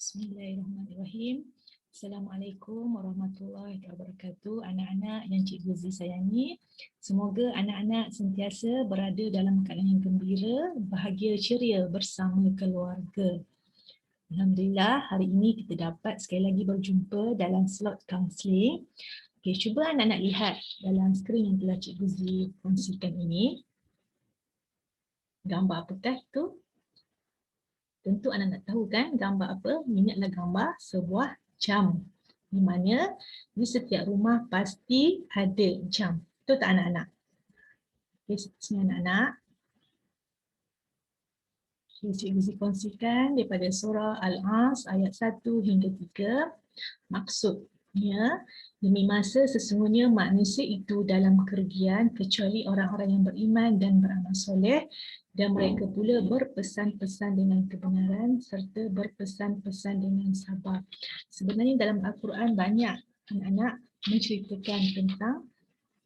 Bismillahirrahmanirrahim. Assalamualaikum warahmatullahi wabarakatuh. Anak-anak yang Cikgu Zee sayangi, semoga anak-anak sentiasa berada dalam keadaan yang gembira, bahagia, ceria bersama keluarga. Alhamdulillah, hari ini kita dapat sekali lagi berjumpa dalam slot counselling. Okey, cuba anak-anak lihat dalam skrin yang telah Cikgu Zee kongsikan ini. Gambar apakah itu? Tentu anak nak tahu kan gambar apa? Ini adalah gambar sebuah jam. Di mana di setiap rumah pasti ada jam. Betul tak anak-anak? Okey, seterusnya anak-anak. Cikgu Zee kongsikan daripada surah Al-As ayat 1 hingga 3. Maksudnya, demi masa sesungguhnya manusia itu dalam kerugian kecuali orang-orang yang beriman dan beramal soleh, dan mereka pula berpesan-pesan dengan kebenaran serta berpesan-pesan dengan sabar. Sebenarnya dalam Al-Quran banyak anak-anak menceritakan tentang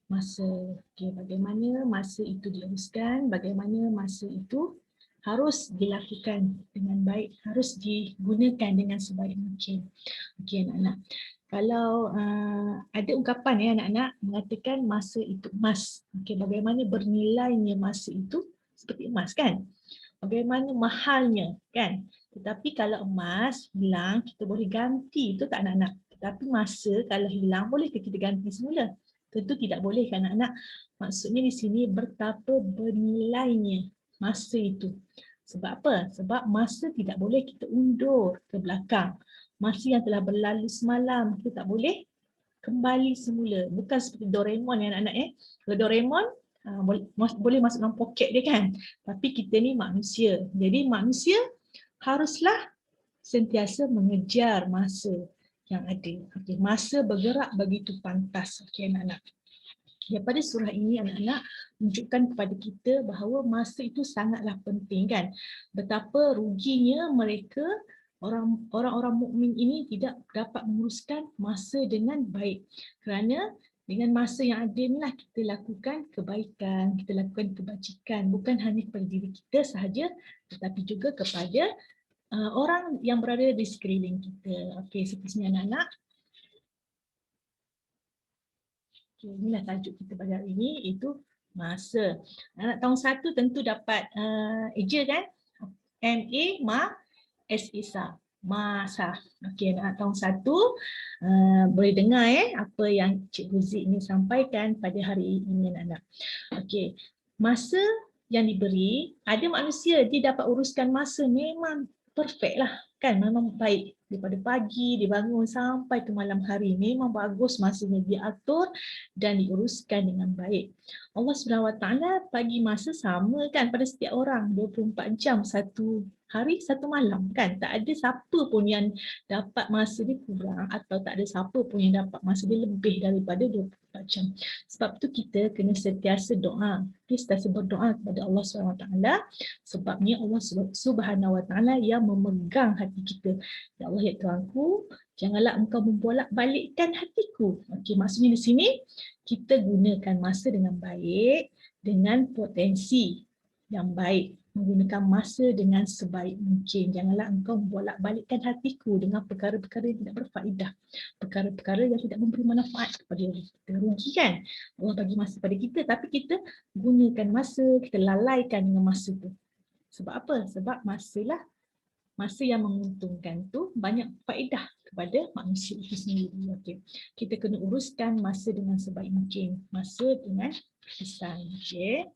masa. Okay, bagaimana masa itu diuruskan, bagaimana masa itu harus dilakukan dengan baik, harus digunakan dengan sebaik mungkin. Okey anak-anak. Kalau ada ungkapan ya anak-anak mengatakan masa itu emas. Okey, bagaimana bernilainya masa itu seperti emas kan? Bagaimana mahalnya kan? Tetapi kalau emas hilang kita boleh ganti, itu tak anak-anak. Tetapi masa kalau hilang bolehkah kita ganti semula? Tentu tidak boleh kan anak-anak. Maksudnya di sini betapa bernilainya masa itu. Sebab apa? Sebab masa tidak boleh kita undur ke belakang. Masa yang telah berlalu semalam kita tak boleh kembali semula. Bukan seperti Doraemon ya anak-anak . Kalau Doraemon boleh masuk dalam poket dia kan. Tapi kita ni manusia. Jadi manusia haruslah sentiasa mengejar masa yang ada. Okay, masa bergerak begitu pantas. Okay, anak-anak. Daripada surah ini anak-anak menunjukkan kepada kita bahawa masa itu sangatlah penting kan. Betapa ruginya mereka orang-orang mukmin ini tidak dapat menguruskan masa dengan baik. Kerana dengan masa yang ada inilah kita lakukan kebaikan, kita lakukan kebajikan, bukan hanya kepada diri kita sahaja tetapi juga kepada orang yang berada di sekeliling kita. Okey, seterusnya anak-anak. Okay, inilah tajuk kita pada hari ini, iaitu masa. Anak tahun 1 tentu dapat eja kan? M-A, S-I-S-A. Masa. Okey, anak tahun 1 boleh dengar apa yang Cikgu Zee ingin sampaikan pada hari ini anak-anak. Okey, masa yang diberi, ada manusia dia dapat uruskan masa memang perfect lah kan, memang baik. Daripada pagi dia bangun sampai ke malam hari, memang bagus masanya dia atur dan diuruskan dengan baik. Allah SWT bagi masa sama kan pada setiap orang, 24 jam satu hari satu malam kan. Tak ada siapa pun yang dapat masa dia kurang atau tak ada siapa pun yang dapat masa dia lebih daripada 24 jam. Sebab tu kita kena sentiasa doa. Kita sentiasa berdoa kepada Allah SWT. Sebabnya Allah SWT yang memegang hati kita. Ya Allah, ya Tuhanku, janganlah engkau membolak-balikkan hatiku. Okey, maksudnya di sini kita gunakan masa dengan baik, dengan potensi yang baik, menggunakan masa dengan sebaik mungkin. Janganlah engkau membolak-balikkan hatiku dengan perkara-perkara yang tidak berfaedah, perkara-perkara yang tidak memberi manfaat kepada kita. Rugi kan? Allah bagi masa pada kita tapi kita gunakan masa, kita lalaikan dengan masa tu. Sebab apa? Sebab masalah masa yang menguntungkan tu banyak faedah kepada manusia itu sendiri. Okay. Kita kena uruskan masa dengan sebaik mungkin. Masa dengan kesan. Okay.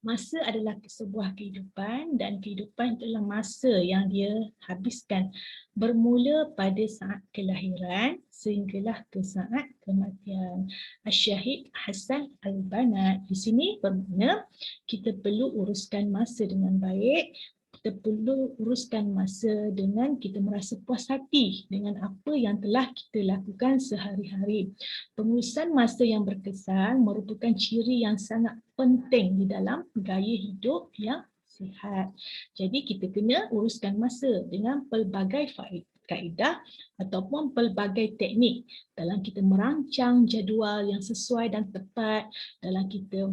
Masa adalah sebuah kehidupan dan kehidupan adalah masa yang dia habiskan bermula pada saat kelahiran sehinggalah ke saat kematian. Asy-Syahid Hasan Al-Banna di sini bermakna kita perlu uruskan masa dengan baik. Kita perlu uruskan masa dengan kita merasa puas hati dengan apa yang telah kita lakukan sehari-hari. Pengurusan masa yang berkesan merupakan ciri yang sangat penting di dalam gaya hidup yang sihat. Jadi kita kena uruskan masa dengan pelbagai kaedah ataupun pelbagai teknik dalam kita merancang jadual yang sesuai dan tepat, dalam kita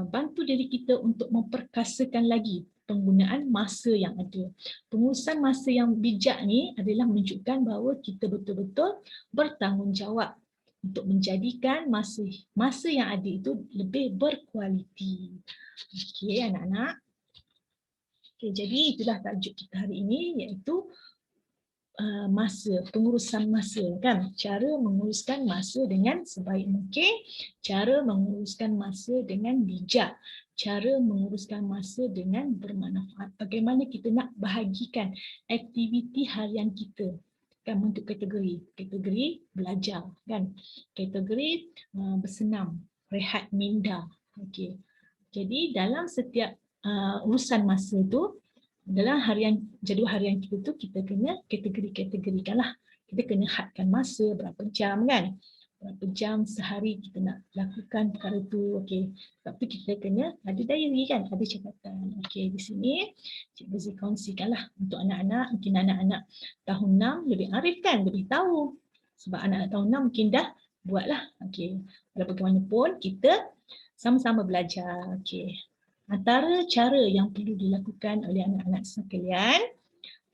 bantu diri kita untuk memperkasakan lagi penggunaan masa yang ada. Pengurusan masa yang bijak ni adalah menunjukkan bahawa kita betul-betul bertanggungjawab untuk menjadikan masa yang ada itu lebih berkualiti. Okey anak-anak. Okey, jadi itulah tajuk kita hari ini, iaitu masa, pengurusan masa kan. Cara menguruskan masa dengan sebaik mungkin, cara menguruskan masa dengan bijak, cara menguruskan masa dengan bermanfaat. Bagaimana kita nak bahagikan aktiviti harian kita kan untuk kategori. Kategori belajar kan. Kategori bersenam, rehat minda. Okey. Jadi dalam setiap urusan masa tu, dalam jadual harian kita tu, kita kena kategori-kategorikan lah. Kita kena hadkan masa berapa jam kan. Berapa jam sehari kita nak lakukan perkara tu. Okey. Sebab tu kita kena ada diary kan, ada catatan. Okey, di sini Cikgu Zee kongsikan lah untuk anak-anak. Mungkin anak-anak tahun 6 lebih arif kan, lebih tahu. Sebab anak-anak tahun 6 mungkin dah buat lah. Okey. Walau bagaimanapun kita sama-sama belajar. Okey. Antara cara yang perlu dilakukan oleh anak-anak sekalian,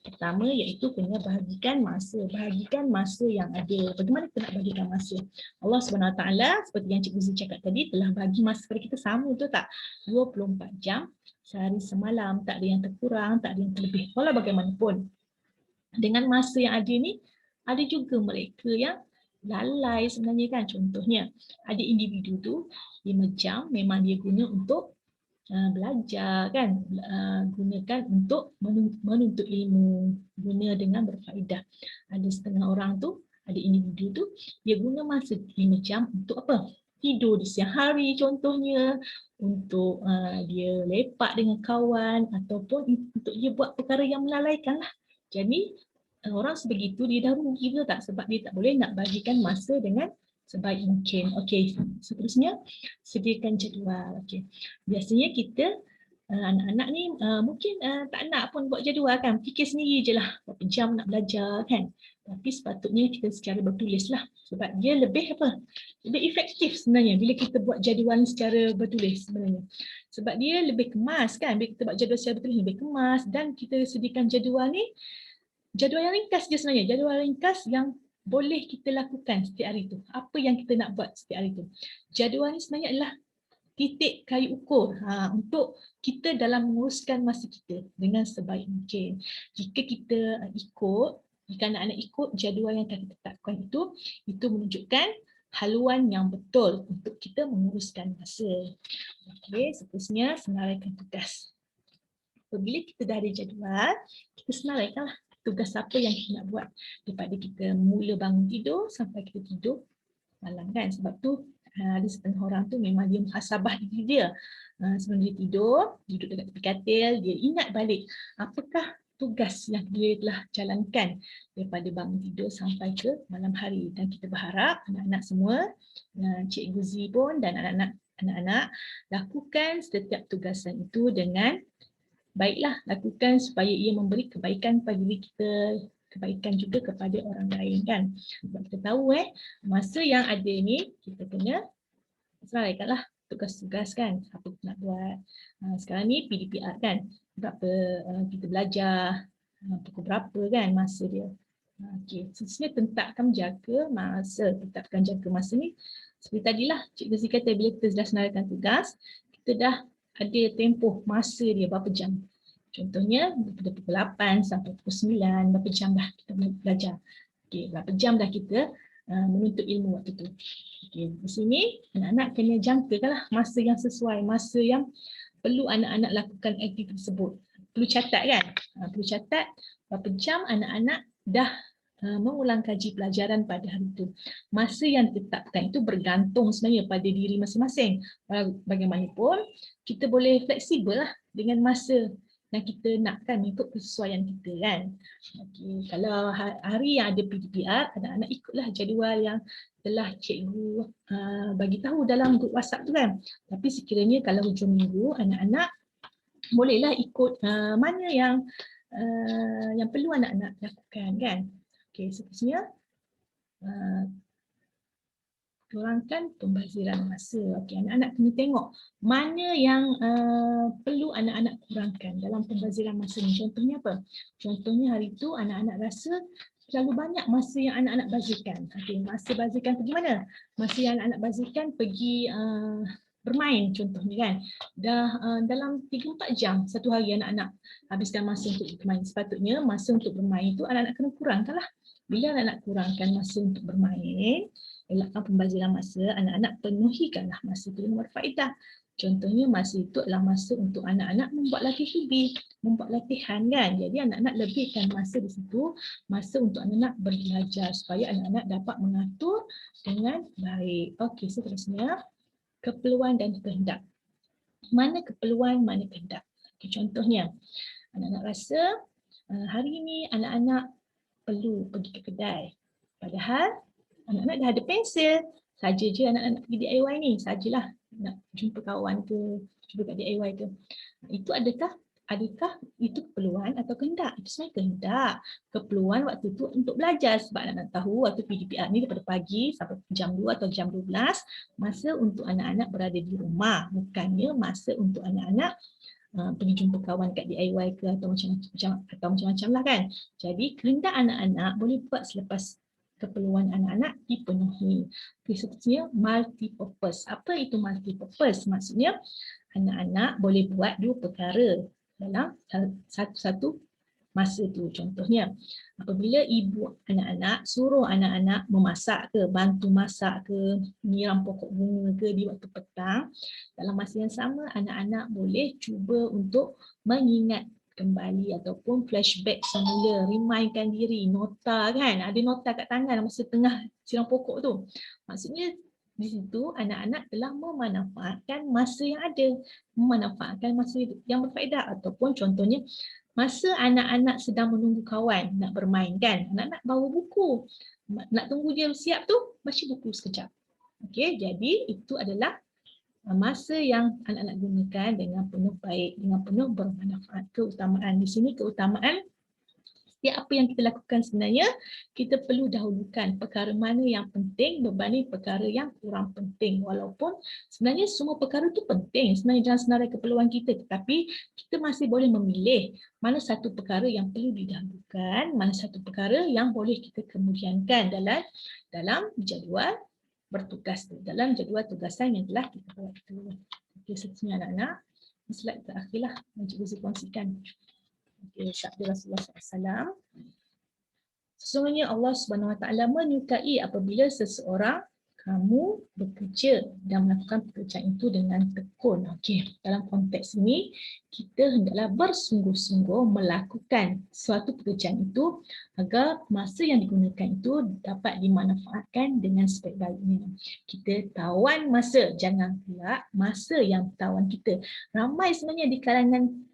pertama iaitu kena bahagikan masa. Bahagikan masa yang ada. Bagaimana kita nak bahagikan masa? Allah SWT seperti yang Cikgu Zee cakap tadi telah bagi masa kepada kita sama tu tak? 24 jam sehari semalam, tak ada yang terkurang, tak ada yang terlebih. Walau bagaimanapun, dengan masa yang ada ni, ada juga mereka yang lalai sebenarnya kan. Contohnya, ada individu tu 5 jam memang dia guna untuk belajar kan, gunakan untuk menuntut ilmu, guna dengan berfaedah. Ada setengah orang tu, ada individu tu, dia guna masa 5 jam untuk apa? Tidur di siang hari contohnya, untuk dia lepak dengan kawan, ataupun untuk dia buat perkara yang melalaikan lah. Jadi orang sebegitu dia dah rugi betul tak? Sebab dia tak boleh nak bagikan masa dengan sebaik mungkin. Okey, seterusnya sediakan jadual. Okey. Biasanya kita anak-anak ni mungkin tak nak pun buat jadual kan. Fikir sendiri je lah berapa jam nak belajar kan. Tapi sepatutnya kita secara bertulis lah. Sebab dia lebih apa? Lebih efektif sebenarnya bila kita buat jadual ni secara bertulis sebenarnya. Sebab dia lebih kemas kan. Bila kita buat jadual secara bertulis lebih kemas, dan kita sediakan jadual ni, jadual yang ringkas je sebenarnya. Jadual ringkas yang boleh kita lakukan setiap hari tu. Apa yang kita nak buat setiap hari tu. Jadual ni sebenarnya adalah titik kayu ukur untuk kita dalam menguruskan masa kita dengan sebaik mungkin. Jika kita jika anak-anak ikut jadual yang kita tetapkan itu menunjukkan haluan yang betul untuk kita menguruskan masa. Okey, seterusnya senaraikan tugas. Apabila kita dah ada jadual, kita senaraikanlah tugas apa yang kita nak buat daripada kita mula bangun tidur sampai kita tidur malam kan. Sebab tu ada setengah orang tu memang dia muhasabah diri dia. Sebelum dia tidur, duduk dekat tepi katil, dia ingat balik apakah tugas yang dia telah jalankan daripada bangun tidur sampai ke malam hari. Dan kita berharap anak-anak semua, Cikgu Zee pun dan anak-anak lakukan setiap tugasan itu dengan baiklah, lakukan supaya ia memberi kebaikan pada diri kita, kebaikan juga kepada orang lain kan. Sebab kita tahu masa yang ada ni kita kena selesaikanlah tugas-tugas kan, apa kita nak buat. Sekarang ni PDPR kan, berapa kita belajar, pukul berapa kan masa dia. Okey, seterusnya tentakkan jaga masa. Tetapkan jaga masa ni seperti tadilah Cikgu Zee kata, bila kita dah senaraikan tugas, kita dah ada tempoh masa dia berapa jam. Contohnya daripada pukul 8 sampai pukul 9, berapa jam dah kita belajar. Okey, berapa jam dah kita menuntut ilmu waktu tu. Okey, di sini anak-anak kena jangkakanlah masa yang sesuai, masa yang perlu anak-anak lakukan aktiviti tersebut. Perlu catat kan? Perlu catat berapa jam anak-anak dah mengulang kaji pelajaran pada hari itu. Masa yang ditetapkan itu bergantung sebenarnya pada diri masing-masing. Bagaimanapun, kita boleh fleksibel lah dengan masa yang kita nakkan ikut kesesuaian kita kan. Okay. Kalau hari yang ada PDPR, anak-anak ikutlah jadual yang telah cikgu bagi tahu dalam grup WhatsApp tu kan. Tapi sekiranya kalau hujung minggu, anak-anak bolehlah ikut mana yang perlu anak-anak lakukan kan. Okey, seterusnya kurangkan pembaziran masa. Okey, anak-anak kena tengok mana yang perlu anak-anak kurangkan dalam pembaziran masa ni. Contohnya apa? Contohnya hari tu anak-anak rasa terlalu banyak masa yang anak-anak bazirkan. Okey, masa bazirkan pergi mana? Masa yang anak-anak bazirkan pergi bermain contohnya kan. Dah dalam 3-4 jam satu hari anak-anak habiskan masa untuk bermain. Sepatutnya masa untuk bermain itu anak-anak kena kurangkan lah. Bila anak-anak kurangkan masa untuk bermain, elakkan pembaziran masa, anak-anak penuhikanlah masa itu dengan berfaedah. Contohnya masa itu adalah masa untuk anak-anak membuat membuat latihan kan. Jadi anak-anak lebihkan masa di situ, masa untuk anak-anak belajar supaya anak-anak dapat mengatur dengan baik. Okey, seterusnya keperluan dan kehendak. Mana keperluan, mana kehendak. Okay, contohnya, anak-anak rasa hari ini anak-anak perlu pergi ke kedai. Padahal anak-anak dah ada pensel. Saja je anak-anak pergi DIY ni. Sajalah nak jumpa kawan ke, jumpa kat DIY ke. Itu adakah itu keperluan atau kehendak? Itu sebenarnya kehendak. Keperluan waktu tu untuk belajar sebab anak-anak tahu waktu PDPR ni daripada pagi sampai jam 2 atau jam 12 masa untuk anak-anak berada di rumah. Bukannya masa untuk anak-anak pergi jumpa kawan kat DIY ke atau macam-macam lah kan. Jadi kehendak anak-anak boleh buat selepas keperluan anak-anak dipenuhi. Seterusnya multi-purpose. Apa itu multi-purpose? Maksudnya anak-anak boleh buat dua perkara dalam satu masa tu. Contohnya, apabila ibu anak-anak suruh anak-anak memasak ke, bantu masak ke, menyiram pokok bunga ke di waktu petang, dalam masa yang sama anak-anak boleh cuba untuk mengingat kembali ataupun flashback semula, remindkan diri, nota kan, ada nota kat tangan masa tengah siram pokok tu. Maksudnya di situ anak-anak telah memanfaatkan masa yang ada, memanfaatkan masa yang berfaedah. Ataupun contohnya masa anak-anak sedang menunggu kawan nak bermain kan, anak-anak bawa buku, nak tunggu dia siap tu baca buku sekejap. Okey, jadi itu adalah masa yang anak-anak gunakan dengan penuh baik, dengan penuh bermanfaat. Keutamaan di sini, keutamaan setiap apa yang kita lakukan sebenarnya kita perlu dahulukan perkara mana yang penting berbanding perkara yang kurang penting. Walaupun sebenarnya semua perkara itu penting sebenarnya dalam senarai keperluan kita, tetapi kita masih boleh memilih mana satu perkara yang perlu didahulukan, mana satu perkara yang boleh kita kemudiankan dalam jadual bertugas tu, dalam jadual tugasan yang telah kita buat tu. Okey, seterusnya anak-anak, slide terakhirlah yang Cikgu Zee kongsikan. Okay, sabda Rasulullah SAW. Sesungguhnya Allah Subhanahu Wa Taala menyukai apabila seseorang kamu bekerja dan melakukan pekerjaan itu dengan tekun. Okey, dalam konteks ini kita hendaklah bersungguh-sungguh melakukan suatu pekerjaan itu agar masa yang digunakan itu dapat dimanfaatkan dengan sebaik-baiknya. Kita tawan masa, jangan pula masa yang tawan kita. Ramai sebenarnya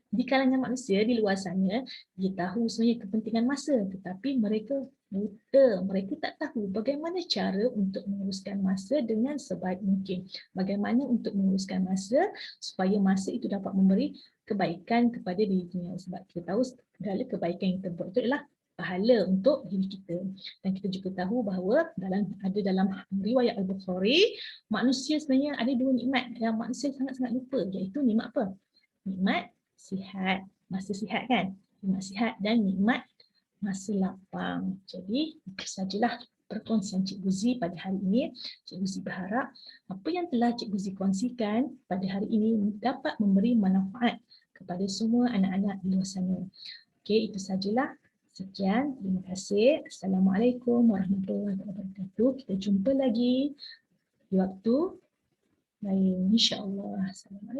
di kalangan manusia di luar sana, dia tahu sebenarnya kepentingan masa, tetapi mereka buta, mereka tak tahu bagaimana cara untuk menguruskan masa dengan sebaik mungkin. Bagaimana untuk menguruskan masa supaya masa itu dapat memberi kebaikan kepada dirinya. Sebab kita tahu segala kebaikan yang kita buat itu adalah pahala untuk diri kita. Dan kita juga tahu bahawa dalam riwayat Al-Bukhari, manusia sebenarnya ada dua nikmat yang manusia sangat-sangat lupa, iaitu nikmat apa? Nikmat sihat, masa sihat kan? Nikmat sihat dan nikmat masa lapang. Jadi itu sajalah perkongsian Cikgu Zee pada hari ini. Cikgu Zee berharap apa yang telah Cikgu Zee kongsikan pada hari ini dapat memberi manfaat kepada semua anak-anak di luar sana. Okey, itu sajalah. Sekian, terima kasih. Assalamualaikum warahmatullahi wabarakatuh. Kita jumpa lagi di waktu lain, insya-Allah. Assalamualaikum.